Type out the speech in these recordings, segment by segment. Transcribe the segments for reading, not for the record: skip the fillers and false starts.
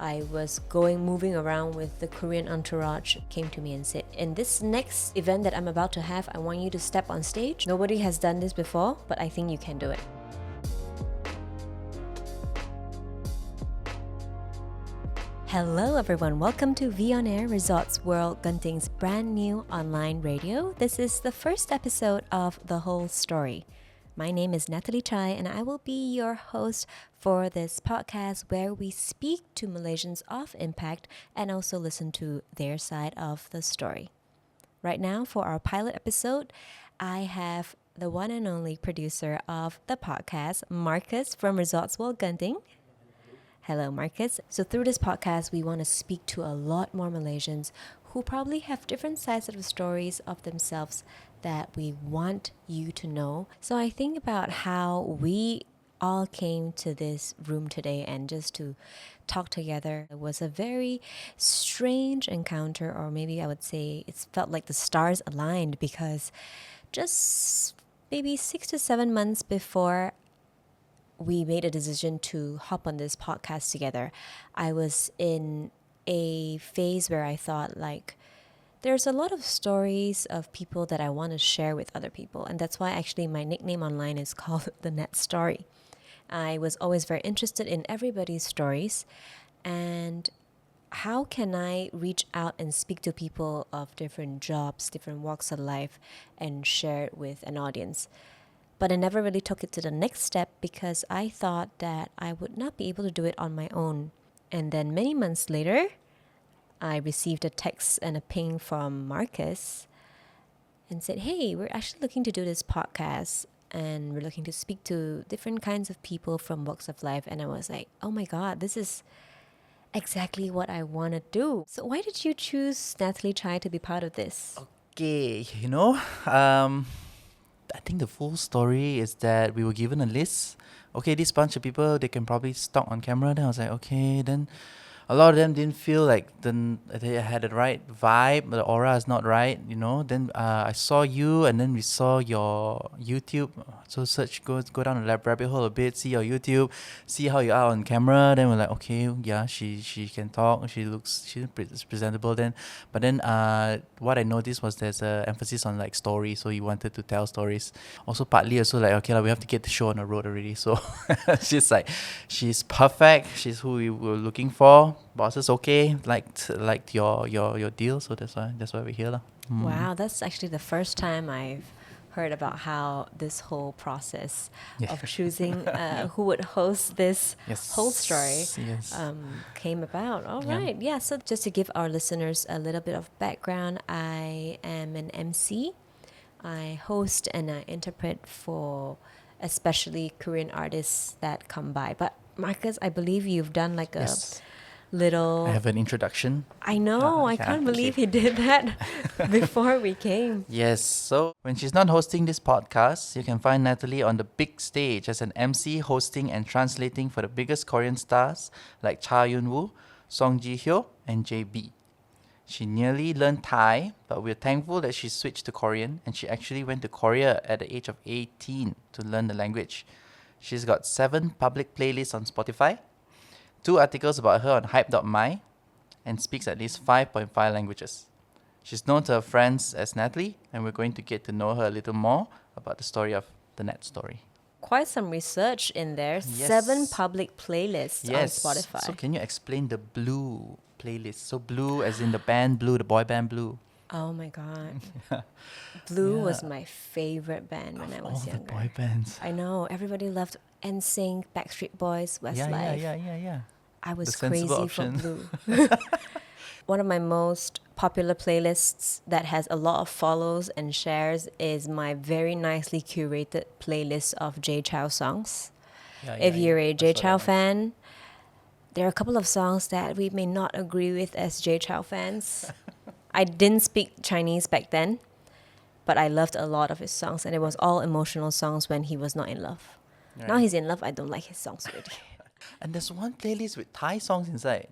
I was moving around with the Korean entourage, came to me and said, in this next event that I'm about to have, I want you to step on stage. Nobody has done this before, but I think you can do it. Hello everyone, welcome to V On Air Resorts World Genting's brand new online radio. This is the first episode of The Whole Story. My name is Natalie Chai and I will be your host for this podcast where we speak to Malaysians of impact and also listen to their side of the story. Right now for our pilot episode, I have the one and only producer of the podcast, Marcus from Resorts World Genting. Hello, Marcus. So through this podcast, we want to speak to a lot more Malaysians who probably have different sides of the stories of themselves that we want you to know. So I think about how we all came to this room today and just to talk together. It was a very strange encounter, or maybe I would say it felt like the stars aligned, because just maybe 6 to 7 months before we made a decision to hop on this podcast together, I was in a phase where I thought, like, there's a lot of stories of people that I want to share with other people. And that's why actually my nickname online is called The Nat Story. I was always very interested in everybody's stories. And how can I reach out and speak to people of different jobs, different walks of life, and share it with an audience? But I never really took it to the next step because I thought that I would not be able to do it on my own. And then many months later, I received a text and a ping from Marcus and said, hey, we're actually looking to do this podcast and we're looking to speak to different kinds of people from walks of life. And I was like, oh my God, this is exactly what I want to do. So why did you choose Natalie Chai to be part of this? Okay, I think the full story is that we were given a list. Okay, this bunch of people, they can probably talk on camera. Then I was like, okay, then a lot of them didn't feel like they had the right vibe. The aura is not right, Then I saw you, and then we saw your YouTube. So go down the rabbit hole a bit, see your YouTube, see how you are on camera. Then we're like, okay, yeah, she can talk. She's presentable. But then what I noticed was there's a emphasis on like stories. So you wanted to tell stories. Also partly also like, okay, we have to get the show on the road already. So she's perfect. She's who we were looking for. Boss is okay, liked your deal, so that's why we're here. Wow, that's actually the first time I've heard about how this whole process of choosing who would host this whole story came about. All right. Yeah, so just to give our listeners a little bit of background, I am an MC. I host and I interpret for especially Korean artists that come by. But Marcus, I believe you've done like a little... I have an introduction. I know. I can't believe he did that before we came. Yes. So when she's not hosting this podcast, you can find Natalie on the big stage as an MC, hosting and translating for the biggest Korean stars like Cha Yun-woo, Song Ji-hyo, and JB. She nearly learned Thai, but we're thankful that she switched to Korean, and she actually went to Korea at the age of 18 to learn the language. She's got 7 public playlists on Spotify, 2 articles about her on hype.my, and speaks at least 5.5 languages. She's known to her friends as Natalie, and we're going to get to know her a little more about the story of the Nat Story. Quite some research in there. Yes. 7 public playlists on Spotify. So can you explain the Blue playlist? So Blue as in the band Blue, the boy band Blue. Oh my God. Blue was my favorite band when I was younger. All the boy bands. I know. Everybody loved NSYNC, Backstreet Boys, Westlife. Yeah. I was crazy for Blue. One of my most popular playlists that has a lot of follows and shares is my very nicely curated playlist of Jay Chou songs. If you're a Jay Chou fan, there are a couple of songs that we may not agree with as Jay Chou fans. I didn't speak Chinese back then, but I loved a lot of his songs, and it was all emotional songs when he was not in love. Right. Now he's in love, I don't like his songs already. And there's one playlist with Thai songs inside.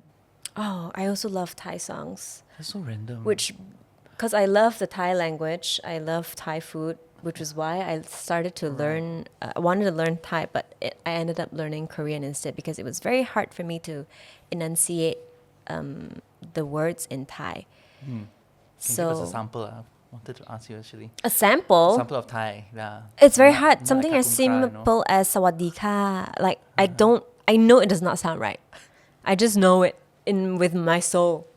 Oh, I also love Thai songs. That's so random. Because I love the Thai language, I love Thai food, which was why I started to learn. I wanted to learn Thai, but I ended up learning Korean instead because it was very hard for me to enunciate the words in Thai. Can you give us a So sample? I wanted to ask you actually. a A sample, sample of Thai, yeah. it's very Not hard. like Something as Kakung Kra, you know. simple as sawadee ka. Like I know it does not sound right. I just know it in with my soul.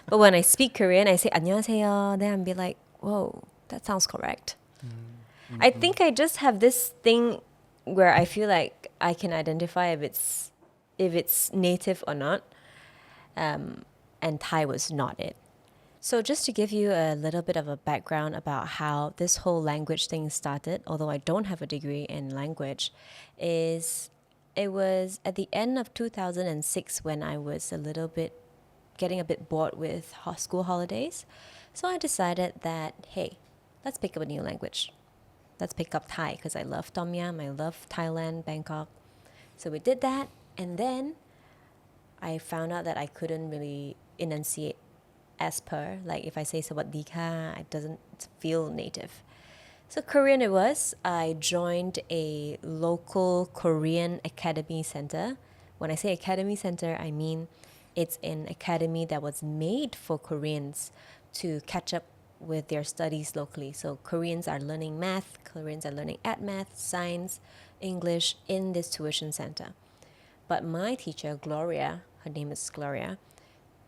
But when I speak Korean, I say 안녕하세요. Then I'll be like, whoa, that sounds correct. I think I just have this thing where I feel like I can identify if it's native or not. And Thai was not it. So just to give you a little bit of a background about how this whole language thing started, although I don't have a degree in language, is it was at the end of 2006 when I was getting a bit bored with school holidays. So I decided that, hey, let's pick up a new language. Let's pick up Thai because I love Tom Yam, I love Thailand, Bangkok. So we did that, and then I found out that I couldn't really enunciate as per. Like if I say sawadee ka, it doesn't feel native. So Korean it was. I joined a local Korean academy center. When I say academy center, I mean it's an academy that was made for Koreans to catch up with their studies locally. So Koreans are learning math, Koreans are learning math, science, English in this tuition center. But my teacher, Gloria, her name is Gloria,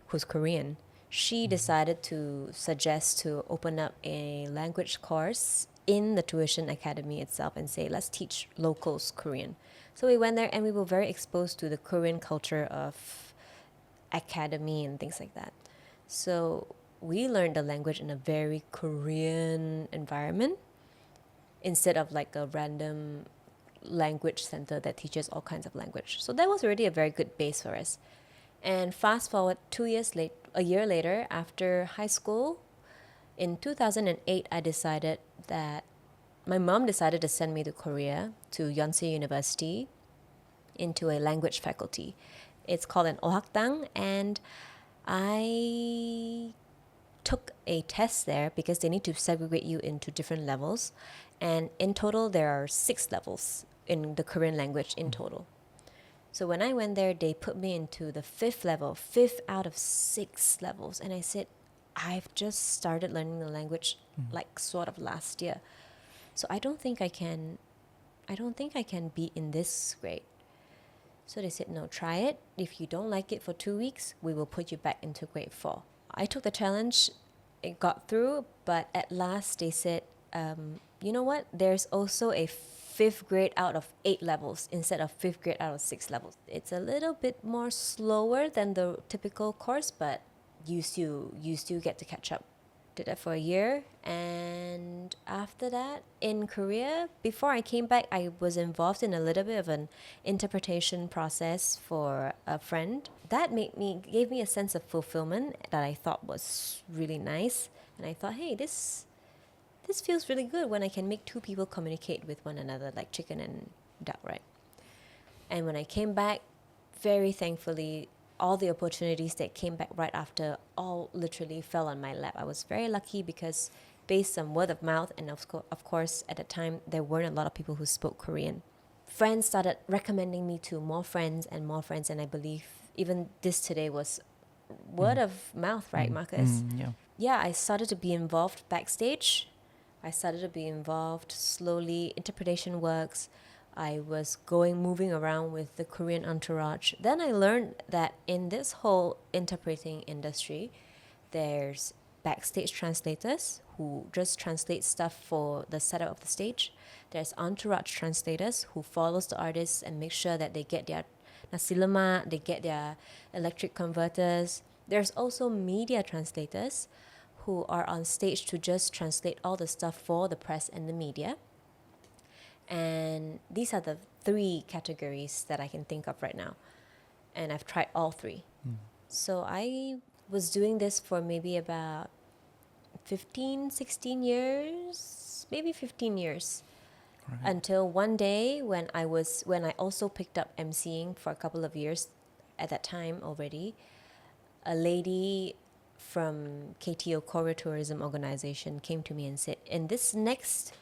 who's Korean, she decided to suggest to open up a language course in the tuition academy itself and say, let's teach locals Korean. So we went there and we were very exposed to the Korean culture of academy and things like that. So we learned the language in a very Korean environment instead of like a random language center that teaches all kinds of language. So that was already a very good base for us. And fast forward a year later, after high school, in 2008, my mom decided to send me to Korea, to Yonsei University, into a language faculty. It's called an ohaktang, and I took a test there because they need to segregate you into different levels. And in total, there are 6 levels in the Korean language in total. So when I went there, they put me into the 5th level, 5th out of 6 levels. And I said, I've just started learning the language like sort of last year. So I don't think I can be in this grade. So they said, no, try it. If you don't like it for 2 weeks, we will put you back into grade 4. I took the challenge, it got through, but at last they said, you know what? There's also a 5th grade out of 8 levels instead of 5th grade out of 6 levels. It's a little bit more slower than the typical course, but you still get to catch up. Did that for a year, and after that in Korea, before I came back, I was involved in a little bit of an interpretation process for a friend. That gave me a sense of fulfillment that I thought was really nice, and I thought, hey, this feels really good when I can make 2 people communicate with one another like chicken and duck, right? And when I came back, very thankfully, all the opportunities that came back right after all literally fell on my lap. I was very lucky because based on word of mouth, and of course at the time there weren't a lot of people who spoke Korean. Friends started recommending me to more friends, and I believe even this today was word of mouth, right, Marcus? Yeah. Yeah, I started to be involved backstage. I started to be involved slowly, interpretation works. I was moving around with the Korean entourage. Then I learned that in this whole interpreting industry, there's backstage translators who just translate stuff for the setup of the stage. There's entourage translators who follows the artists and make sure that they get their nasi lemak, they get their electric converters. There's also media translators who are on stage to just translate all the stuff for the press and the media. And these are the 3 categories that I can think of right now. And I've tried all 3. So I was doing this for maybe about 15, 16 years, maybe 15 years. Right. Until one day when I also picked up emceeing for a couple of years at that time already, a lady from KTO, Korea Tourism Organization, came to me and said, in this next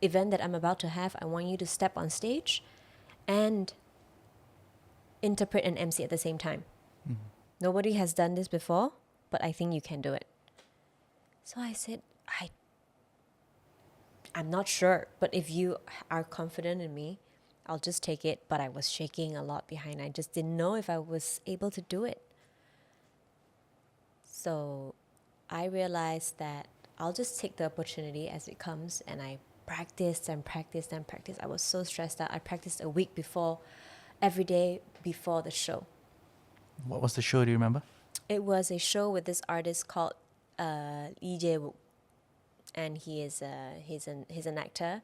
event that I'm about to have, I want you to step on stage and interpret and MC at the same time. Nobody has done this before, but I think you can do it. So I said, I'm not sure, but if you are confident in me, I'll just take it. But I was shaking a lot behind. I just didn't know if I was able to do it. So I realized that I'll just take the opportunity as it comes, and I practiced and practiced and practiced. I was so stressed out. I practiced a week before, every day before the show. What was the show? Do you remember? It was a show with this artist called Lee Jae-wook, and he's an actor,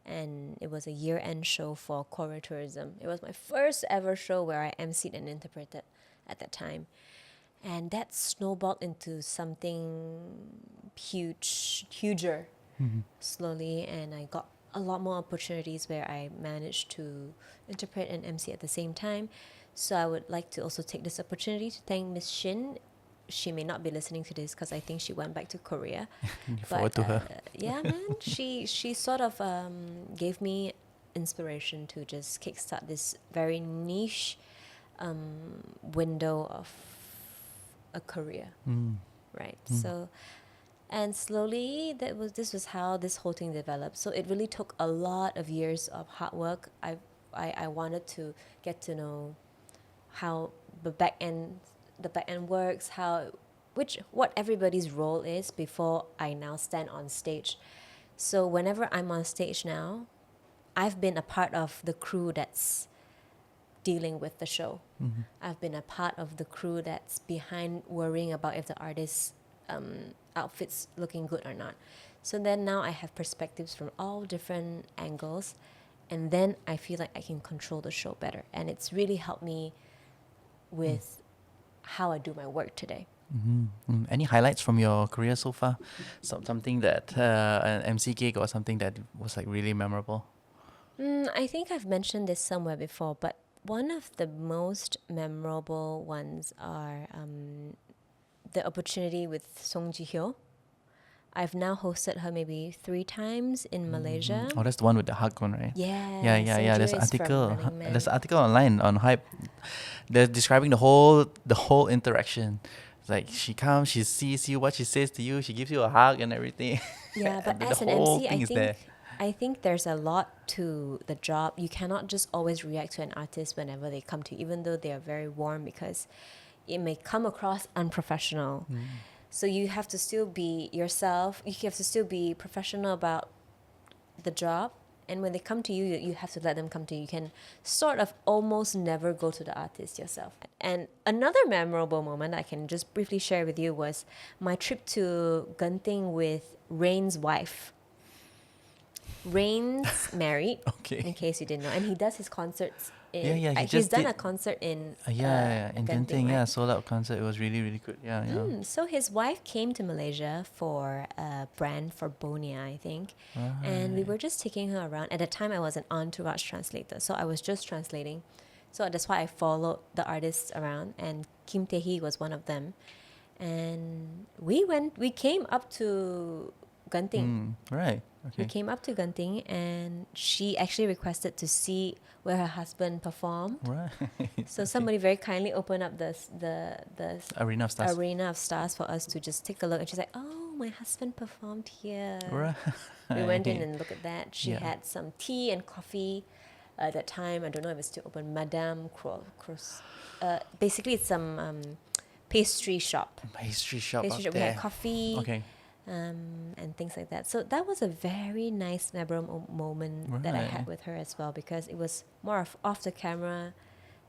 and it was a year-end show for Korea tourism. It was my first ever show where I emceed and interpreted at that time, and that snowballed into something huger slowly, and I got a lot more opportunities where I managed to interpret and MC at the same time. So I would like to also take this opportunity to thank Miss Shin. She may not be listening to this because I think she went back to Korea. Forward to her. Yeah, man, she sort of gave me inspiration to just kickstart this very niche window of a career, right? So, and slowly this was how this whole thing developed. So it really took a lot of years of hard work. I wanted to get to know how the back end works, what everybody's role is before I now stand on stage. So whenever I'm on stage now, I've been a part of the crew that's dealing with the show. I've been a part of the crew that's behind worrying about if the artist's outfit's looking good or not. So then now I have perspectives from all different angles, and then I feel like I can control the show better. And it's really helped me with how I do my work today. Any highlights from your career so far? Something that an MC gig or something that was like really memorable? I think I've mentioned this somewhere before, but one of the most memorable ones are the opportunity with Song Ji-hyo. I've now hosted her maybe 3 times in Malaysia. Oh, that's the one with the hug one, right? Yeah. Yeah. There's Song an Ji-hyo is from article. Running Man. There's an article online on Hype. They're describing the whole interaction. It's like she comes, she sees you, what she says to you, she gives you a hug and everything. Yeah, but The as an whole MC, thing is there. I think there's a lot to the job. You cannot just always react to an artist whenever they come to you, even though they are very warm, because it may come across unprofessional. So you have to still be yourself. You have to still be professional about the job. And when they come to you, you have to let them come to you. You can sort of almost never go to the artist yourself. And another memorable moment I can just briefly share with you was my trip to Genting with Rain's wife. Rain's married, Okay. in case you didn't know. And he does his concerts. Yeah, he he's just done did- a concert in in Genting, right? sold out concert. It was really, really good. Yeah. So his wife came to Malaysia for a brand for Bonia, I think. And we were just taking her around. At the time, I was an entourage translator, so I was just translating. So that's why I followed the artists around, and Kim Tae-hee was one of them. And we came up to Genting. Right. We Okay. came up to Genting, and she actually requested to see where her husband performed. Right. So somebody very kindly opened up the Arena of Stars. arena of stars for us to just take a look. And she's like, "Oh, my husband performed here." Right. We went in and looked at that. She Yeah. had some tea and coffee at that time. I don't know if it's still open. Madame Cross. Basically, it's some pastry shop. Pastry shop Pastry up shop. We there. had coffee. Okay. And things like that. So that was a very nice memorable moment that I had Right. with her as well, because it was more of off the camera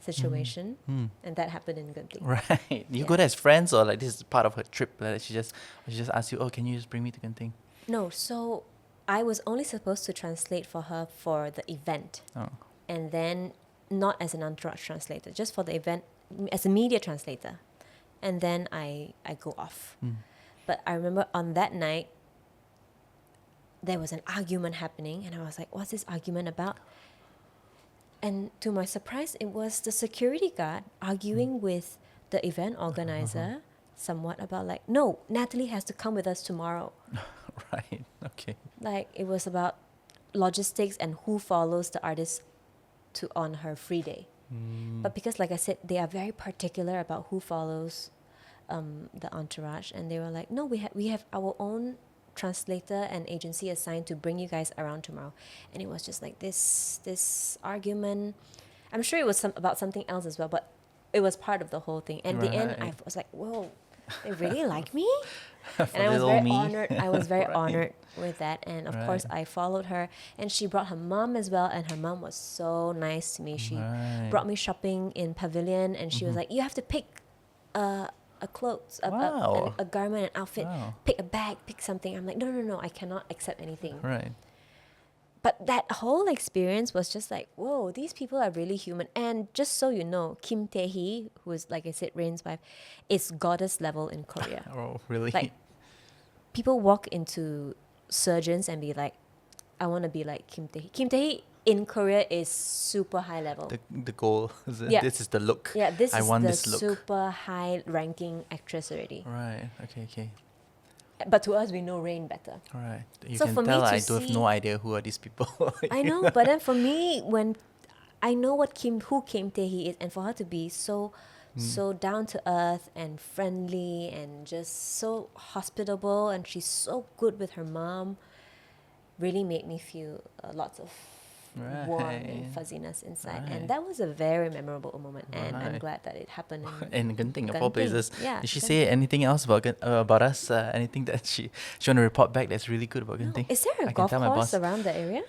situation, and that happened in Genting. Right. You Yeah. go there as friends, or like this is part of her trip? Like she just asked you, oh, can you just bring me to Genting? No, so I was only supposed to translate for her for the event, Oh. and then not as an entourage translator, just for the event as a media translator, and then I go off. But I remember on that night, there was an argument happening, and I was like, what's this argument about? And to my surprise, it was the security guard arguing with the event organizer somewhat about like, no, Natalie has to come with us tomorrow. Right. Okay. Like, it was about logistics and who follows the artist to on her free day. But because, like I said, they are very particular about who follows the entourage, and they were like, no, we have our own translator and agency assigned to bring you guys around tomorrow. And it was just like this argument. I'm sure it was about something else as well, but it was part of the whole thing. And in the end, I was like, whoa, they really like me? And I was very honored. I was very honored with that. And of course, I followed her. And she brought her mom as well. And her mom was so nice to me. She brought me shopping in Pavilion. And she was like, you have to pick a clothes, a garment, an outfit. Pick a bag, pick something. I'm like, no, I cannot accept anything. Right. But that whole experience was just like, whoa, these people are really human. And just so you know, Kim Tae-hee, who is, like I said, Rain's wife, is goddess level in Korea. Oh, really? Like, people walk into surgeons and be like, I want to be like Kim Tae-hee. Kim Tae-hee in Korea is super high level. The goal. Yeah. This is the look. Yeah, this I is want the this look. super high ranking actress already. Right. Okay. But to us, we know Rain better. Right. You So can for me tell to I do have see- no idea who are these people. I know, but then for me, when I know who Kim Tae-hee is, and for her to be so down to earth and friendly and just so hospitable, and she's so good with her mom, really made me feel lots of warm and Right. fuzziness inside. Right. And that was a very memorable moment, and I'm Right. glad that it happened in In Genting, of all Genting. places. Yeah, Did she Genting. say anything else about us? Anything that she want to report back that's really good about No. Genting? Is there I a can golf tell my course boss. around the area?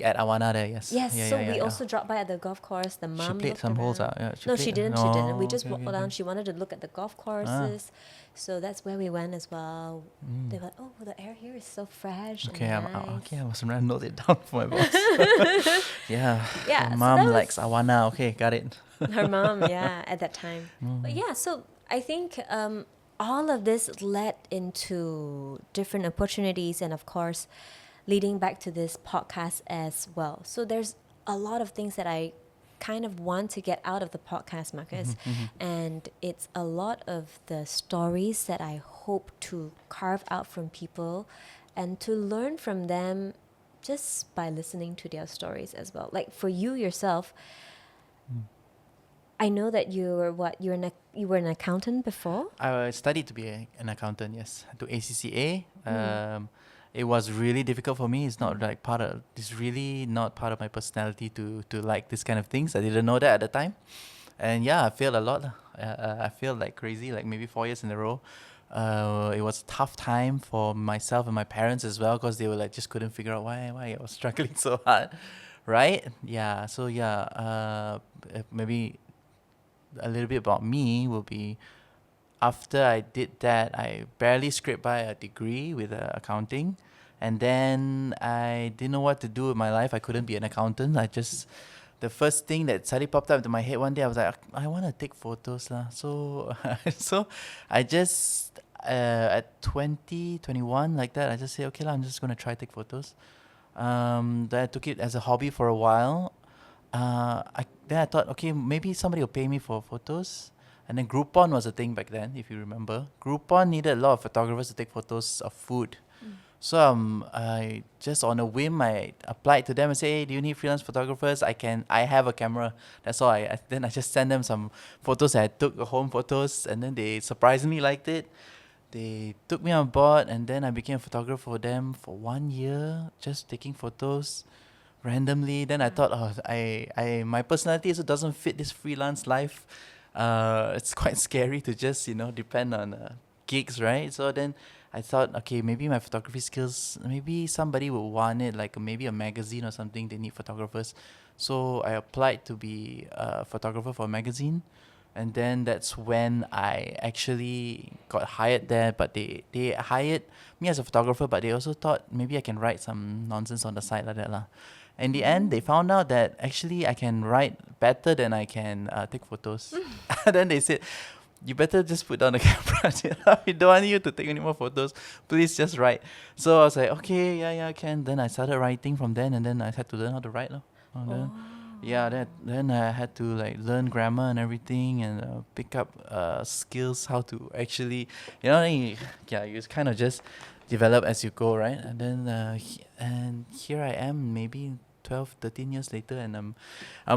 At Awana there, yes. Yes, Yeah, so yeah, we yeah. also dropped by at the golf course. The She mom played looked some holes around. out. Yeah, No, she played- didn't. She didn't. We Oh, just okay, walked okay, down. okay. She wanted to look at the golf courses, so that's where we went as well. They were like, "Oh, the air here is so fresh Okay, and I'm, nice." okay, I must note it down for my boss. Yeah. Yeah, Her so mom that likes was- Awana. Okay, got it. Her mom, yeah, at that time. But yeah, so I think all of this led into different opportunities, and of course, leading back to this podcast as well. So there's a lot of things that I kind of want to get out of the podcast, Marcus, and it's a lot of the stories that I hope to carve out from people and to learn from them just by listening to their stories as well. Like for you yourself, I know that you were an accountant before. I studied to be an accountant, yes. To ACCA. It was really difficult for me. It's not like it's really not part of my personality to like this kind of things. I didn't know that at the time. And yeah, I failed a lot. I failed like crazy, like maybe 4 years in a row. It was a tough time for myself and my parents as well, because they were like just couldn't figure out why I was struggling so hard, right? Yeah. So yeah, maybe a little bit about me will be, after I did that, I barely scraped by a degree with accounting, and then I didn't know what to do with my life. I couldn't be an accountant. The first thing that suddenly popped up into my head one day, I was like, I want to take photos lah. So, so I just at 21 like that, I just say, okay lah, I'm just gonna try take photos. Then I took it as a hobby for a while. Then I thought, okay, maybe somebody will pay me for photos. And then Groupon was a thing back then, if you remember. Groupon needed a lot of photographers to take photos of food. So I just on a whim, I applied to them and say, hey, do you need freelance photographers? I have a camera. That's all. Then I just sent them some photos that I took, home photos, and then they surprisingly liked it. They took me on board, and then I became a photographer for them for 1 year, just taking photos randomly. Then I thought, my personality also doesn't fit this freelance life. It's quite scary to just depend on gigs, right? So then I thought, okay, maybe my photography skills, maybe somebody would want it, like maybe a magazine or something, they need photographers. So I applied to be a photographer for a magazine, and then that's when I actually got hired there. But they hired me as a photographer, but they also thought maybe I can write some nonsense on the side like that lah. In the end, they found out that actually I can write better than I can take photos. Then they said, you better just put down the camera. We don't want you to take any more photos. Please just write. So I was like, okay, yeah, I can. Then I started writing from then, and then I had to learn how to write. Then I had to like learn grammar and everything, and pick up skills how to actually, you kind of just develop as you go, right? And then and here I am, maybe 12, 13 years later, and I'm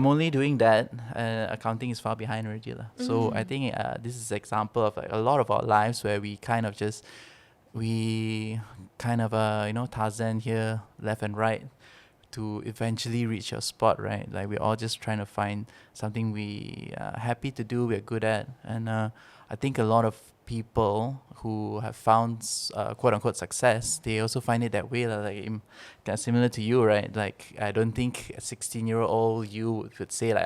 only doing that. Accounting is far behind already, lah. So I think this is an example of like a lot of our lives where we kind of just Tarzan here, left and right, to eventually reach your spot, right? Like we're all just trying to find something we are happy to do, we're good at. And I think a lot of people who have found quote unquote success, they also find it that way, like kind of similar to you, right? Like I don't think a 16-year-old you would say like,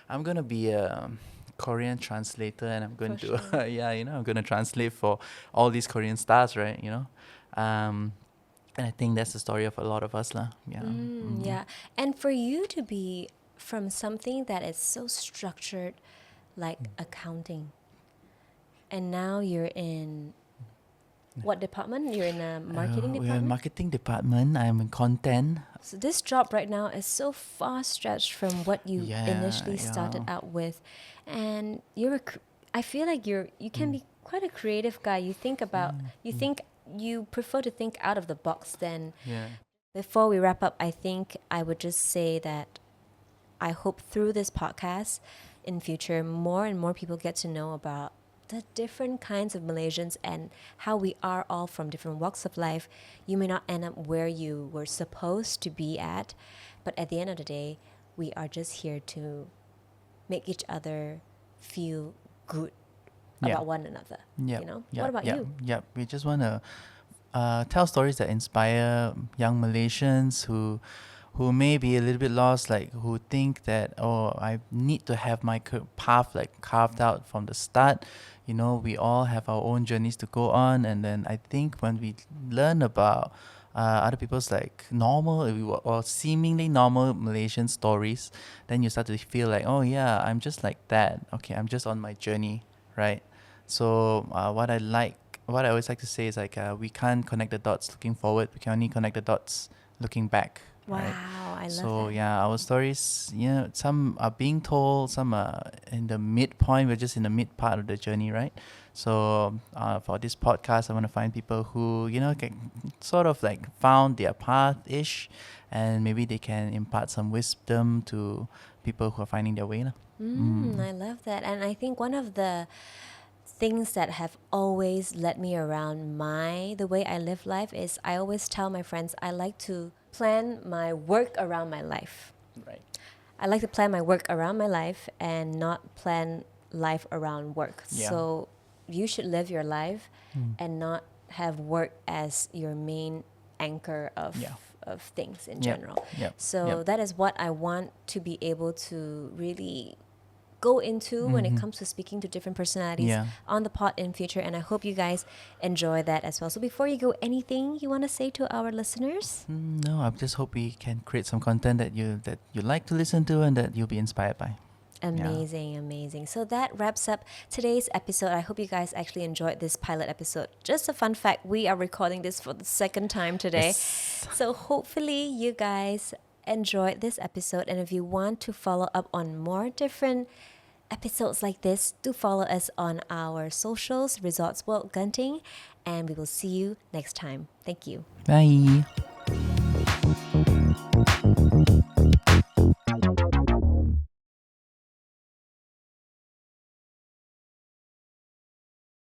I'm gonna be a Korean translator and I'm going For to sure. I'm gonna translate for all these Korean stars, right? And I think that's the story of a lot of us, lah. Yeah. Yeah. And for you to be from something that is so structured like accounting, and now you're in what department? You're in a marketing We're in department? marketing department. I'm in content. So this job right now is so far stretched from what you initially started Yeah. out with, and I feel like you can be quite a creative guy. You think about you prefer to think out of the box. Then Yeah. before we wrap up, I think I would just say that I hope through this podcast in future more and more people get to know about the different kinds of Malaysians and how we are all from different walks of life. You may not end up where you were supposed to be at, but at the end of the day, we are just here to make each other feel good Yeah. about one another. Yeah. You know? Yeah. What about yeah. you? Yeah. We just want to tell stories that inspire young Malaysians who may be a little bit lost, like who think that, oh, I need to have my path like carved out from the start. We all have our own journeys to go on, and then I think when we learn about other people's like normal or seemingly normal Malaysian stories, then you start to feel like, oh yeah, I'm just like that. Okay, I'm just on my journey, right? So what I always like to say is like we can't connect the dots looking forward. We can only connect the dots looking back. Wow, Right? I love So that. yeah, our stories, some are being told, some are in the midpoint. We're just in the mid part of the journey, right? So for this podcast, I want to find people who can sort of like found their path ish, and maybe they can impart some wisdom to people who are finding their way, lah. I love that. And I think one of the things that have always led me around the way I live life is I always tell my friends I like to plan my work around my life. Right. I like to plan my work around my life and not plan life around work. Yeah. So you should live your life and not have work as your main anchor of Yeah. of things in Yep. general. Yep. So Yep. that is what I want to be able to really go into when it comes to speaking to different personalities Yeah. on the pod in future, and I hope you guys enjoy that as well. So before you go, anything you want to say to our listeners? No, I just hope we can create some content that you like to listen to and that you'll be inspired by. Amazing. So that wraps up today's episode. I hope you guys actually enjoyed this pilot episode. Just a fun fact, we are recording this for the second time today. Yes. So hopefully you guys enjoyed this episode, and if you want to follow up on more different episodes like this, do follow us on our socials, Resorts World Genting, and we will see you next time. Thank you. Bye.